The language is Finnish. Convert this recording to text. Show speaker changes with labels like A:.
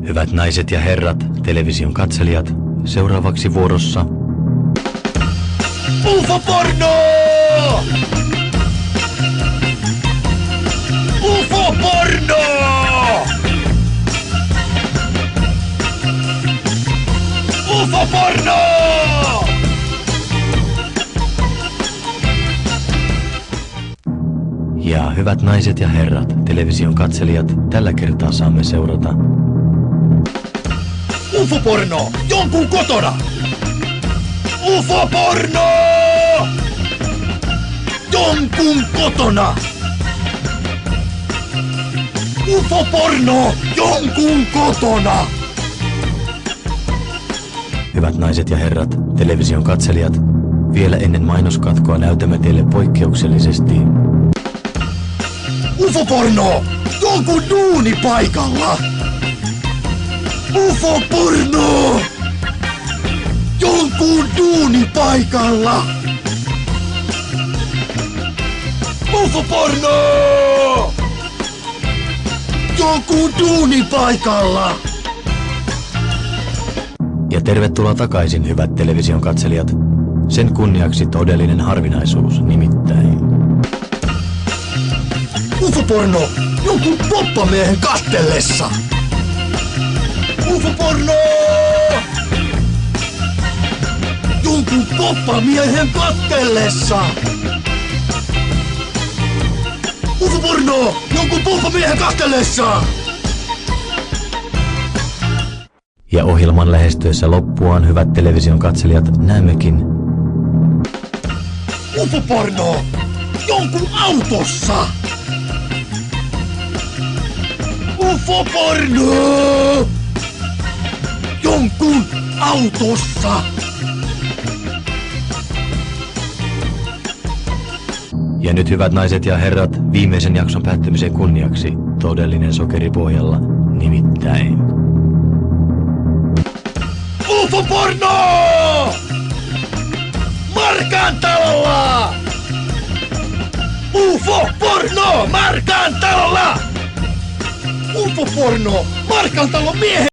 A: Hyvät naiset ja herrat, television katselijat, seuraavaksi vuorossa
B: UFO-porno! UFO-porno! UFO-porno!
A: Ja hyvät naiset ja herrat, television katselijat, tällä kertaa saamme seurata
B: UFO-porno! Jonkun kotona! UFO-porno! Jonkun kotona! UFO-porno! Jonkun kotona!
A: Hyvät naiset ja herrat, television katselijat, vielä ennen mainoskatkoa näytämme teille poikkeuksellisesti
B: UFO-porno! Jonkun duunipaikalla! UFO-porno! Jonkun duunipaikalla! UFO-porno! Jonkun duunipaikalla!
A: ja tervetuloa takaisin, hyvät television katselijat. Sen kunniaksi todellinen harvinaisuus, nimittäin
B: UFO-porno! Jonkun poppamiehen kastellessa! UFO-porno! Jonkun poppamiehen kastellessa! UFO-porno! Jonkun poppamiehen kastellessa!
A: ja ohjelman lähestyessä loppuaan, hyvät television katselijat, näemmekin
B: UFO-porno! Jonkun autossa! UFO-porno! Jonkun autossa!
A: ja nyt, hyvät naiset ja herrat, viimeisen jakson päättymisen kunniaksi todellinen sokeripohjalla, nimittäin
B: UFO-porno! Markan talolla! UFO-porno! Markan talolla! UFO-porno! Markan talon miehet!